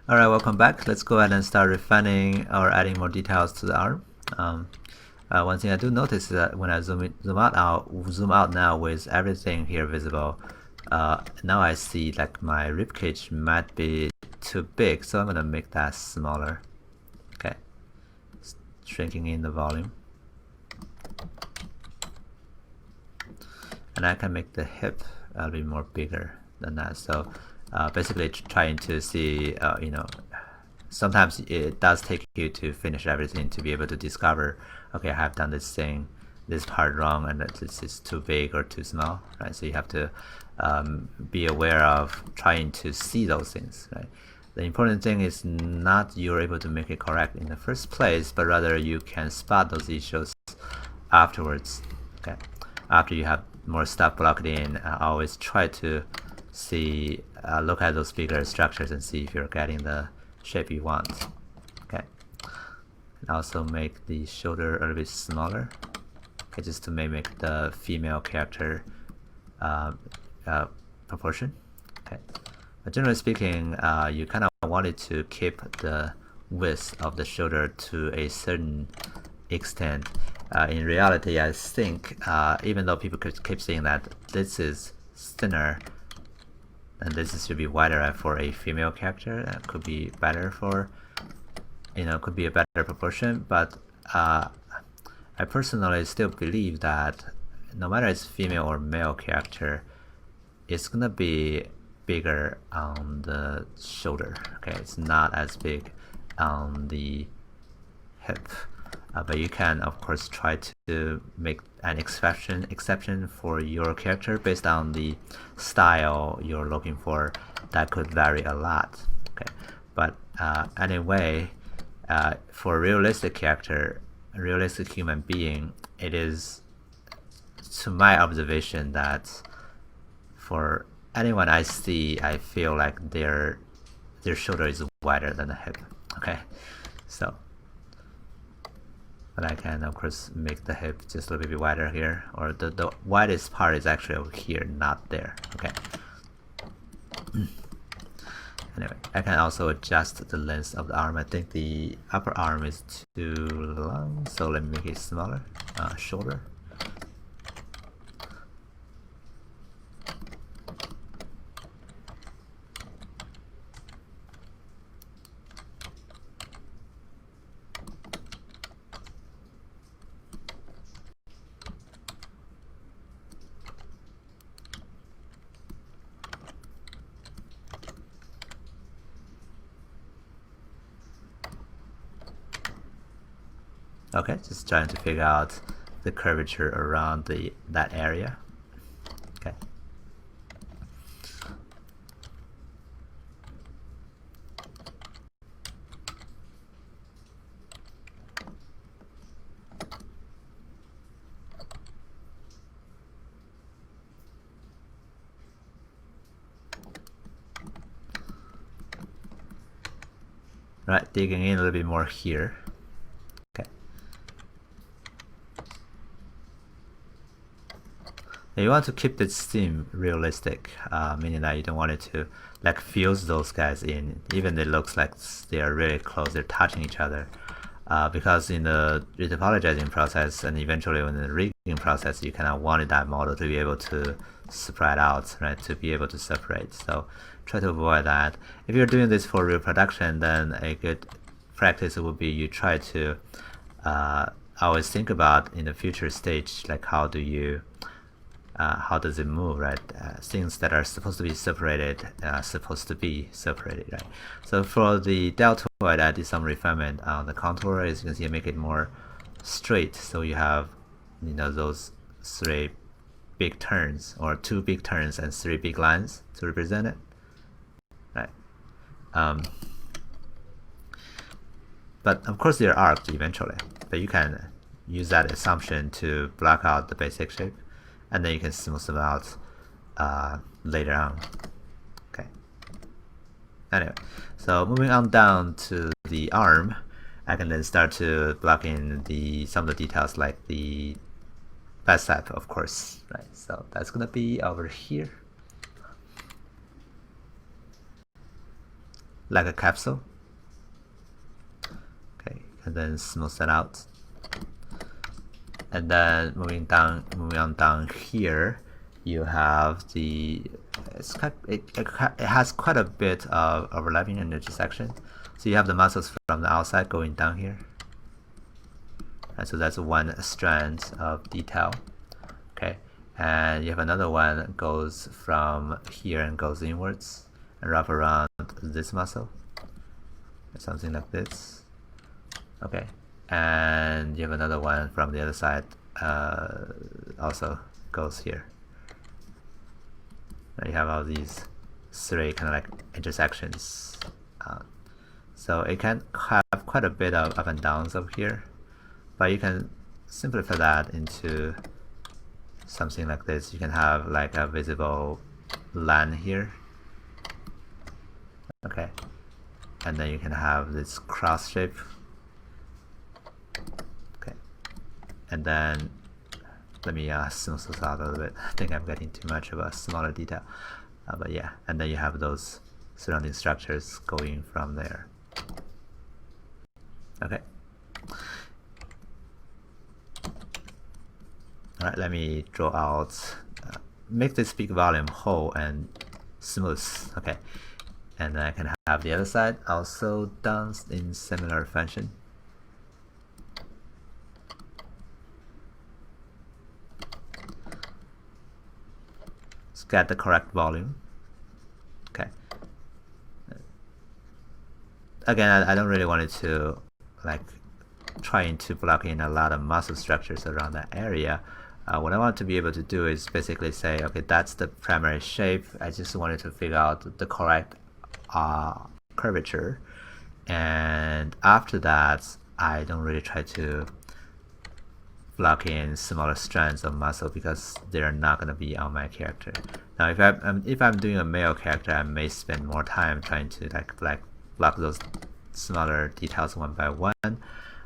Alright, welcome back. Let's go ahead and start refining or adding more details to the arm. One thing I do notice is that when I zoom out now with everything here visible, now I see like my ribcage might be too big, so I'm gonna make that smaller. Okay, shrinking in the volume, and I can make the hip a little bit more bigger than that. So basically, trying to see, sometimes it does take you to finish everything to be able to discover, okay, I have done this part wrong, and that this is too big or too small, right? So you have to be aware of trying to see those things, right? The important thing is not you're able to make it correct in the first place, but rather you can spot those issues afterwards, okay? After you have more stuff blocked in, always try to see, look at those bigger structures and see if you're getting the shape you want. Okay, and also make the shoulder a little bit smaller, okay, just to mimic the female character proportion. Okay, but generally speaking, you kind of wanted to keep the width of the shoulder to a certain extent. In reality, I think even though people could keep saying that this is thinner and this should be wider for a female character, that could be better for, could be a better proportion, but I personally still believe that no matter it's female or male character, it's gonna be bigger on the shoulder. Okay, it's not as big on the hip. But you can, of course, try to make an exception for your character based on the style you're looking for. That could vary a lot. Okay, but anyway, for a realistic character, a realistic human being, it is, to my observation, that for anyone I see, I feel like their shoulder is wider than the hip. Okay, so. But I can, of course, make the hip just a little bit wider here, or the widest part is actually over here, not there. Okay. Anyway, I can also adjust the length of the arm. I think the upper arm is too long, so let me make it smaller, shorter. Okay, just trying to figure out the curvature around that area. Okay. Right, digging in a little bit more here. Okay. Now you want to keep the theme realistic, meaning that you don't want it to like fuse those guys in, even it looks like they are really close, they're touching each other. Because in the retopologizing process and eventually in the rigging process, you kind of wanted that model to be able to spread out, right, to be able to separate. So try to avoid that. If you're doing this for real production, then a good practice would be you try to always think about in the future stage, like how does it move, right? Things that are supposed to be separated, right? So for the deltoid, I did some refinement on the contour. As you can see, I make it more straight, so you have, those 3 big turns, or 2 big turns and 3 big lines to represent it, right? But of course they're arced eventually, but you can use that assumption to block out the basic shape, and then you can smooth them out later on. Okay. Anyway, so moving on down to the arm, I can then start to block in some of the details, like the bicep, of course, right? So that's gonna be over here. like a capsule. Okay, and then smooth that out. And then moving on down here, you have the it has quite a bit of overlapping and intersection. So you have the muscles from the outside going down here. And so that's one strand of detail. Okay, and you have another one that goes from here and goes inwards and wrap around this muscle, something like this. Okay, and you have another one from the other side, also goes here. Now you have all these three kind of like intersections. So it can have quite a bit of up and downs up here, but you can simplify that into something like this. You can have like a visible line here. Okay, and then you can have this cross shape. Okay, and then let me smooth this out a little bit. I think I'm getting too much of a smaller detail, but yeah, and then you have those surrounding structures going from there. Okay. Alright, let me draw out, make this big volume whole and smooth. Okay, and then I can have the other side also done in similar fashion. Let's get the correct volume. Okay. Again, I don't really want it to like trying to block in a lot of muscle structures around that area. What I want to be able to do is basically say, okay, that's the primary shape. I just wanted to figure out the correct curvature, and after that, I don't really try to block in smaller strands of muscle because they're not going to be on my character. Now, if I'm doing a male character, I may spend more time trying to like block those smaller details one by one.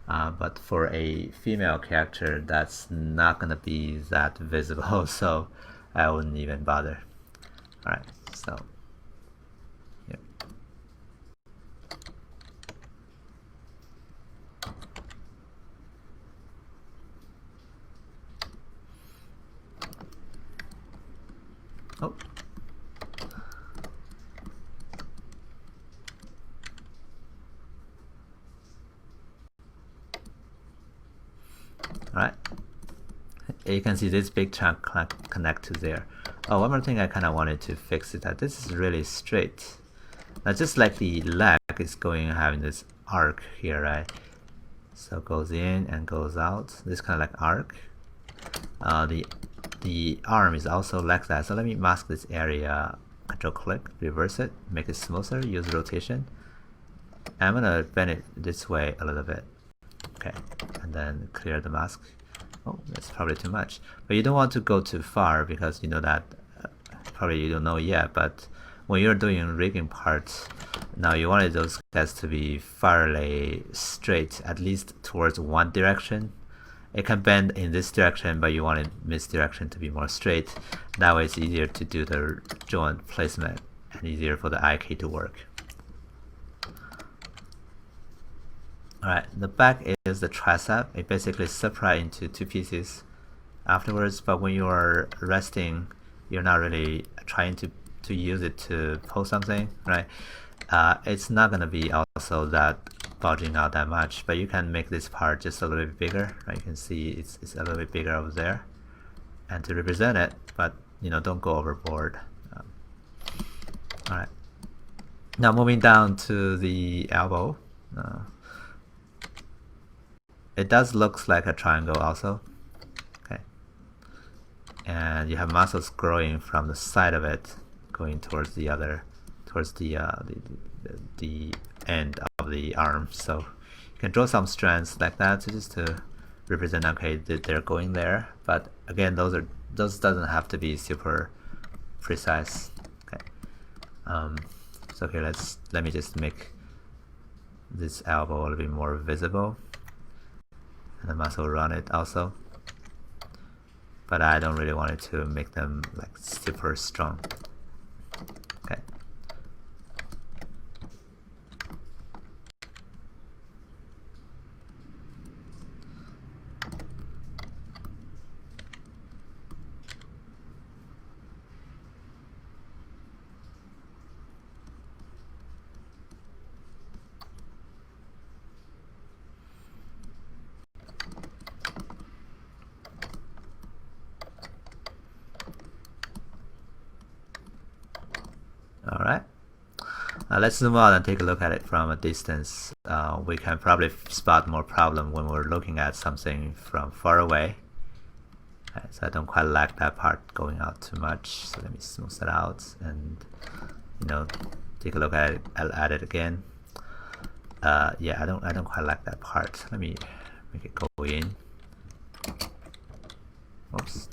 But for a female character, that's not going to be that visible, so I wouldn't even bother. Alright, so yeah. Oh. Alright, you can see this big chunk connect to there. Oh, one more thing I kind of wanted to fix is that this is really straight. Now, just like the leg is going having this arc here, right? So it goes in and goes out. This kind of like arc. The arm is also like that. So let me mask this area. Control click, reverse it, make it smoother. Use rotation. I'm gonna bend it this way a little bit. Okay, and then clear the mask. Oh, that's probably too much. But you don't want to go too far because you know that, probably you don't know yet, but when you're doing rigging parts, now you wanted those guys to be fairly straight, at least towards one direction. It can bend in this direction, but you want this direction to be more straight. That way it's easier to do the joint placement and easier for the eye key to work. Alright, the back is the tricep. It basically separates into two pieces afterwards, but when you are resting, you're not really trying to use it to pull something, right? It's not going to be also that bulging out that much, but you can make this part just a little bit bigger, right? You can see it's a little bit bigger over there, and to represent it, but you know, don't go overboard. Alright, now moving down to the elbow. It does look like a triangle also. Okay, and you have muscles growing from the side of it, going towards the other, towards the end of the arm. So you can draw some strands like that to just to represent, okay, they're going there. But again, those doesn't have to be super precise. Okay, so okay, let me just make this elbow a little bit more visible. And the muscle around it also, but I don't really want it to make them like super strong. Okay, All right. Let's zoom out and take a look at it from a distance. We can probably spot more problem when we're looking at something from far away. Okay, so I don't quite like that part going out too much. So let me smooth that out and take a look at it again. Yeah, I don't quite like that part. Let me make it go in. Oops.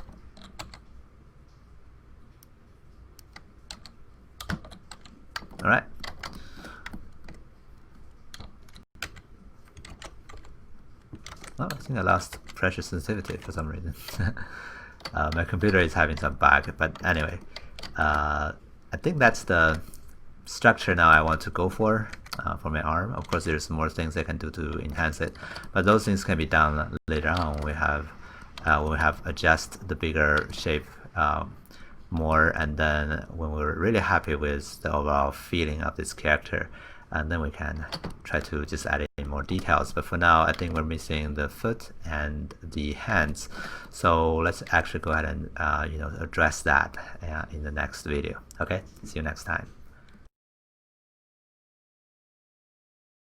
All right. Oh, I think I lost pressure sensitivity for some reason. My computer is having some bug, but anyway, I think that's the structure now I want to go for my arm. Of course, there's more things I can do to enhance it, but those things can be done later on when we have adjust the bigger shape more, and then when we're really happy with the overall feeling of this character, and then we can try to just add in more details. But for now, I think we're missing the foot and the hands, so let's actually go ahead and address that in the next video. Okay, see you next time.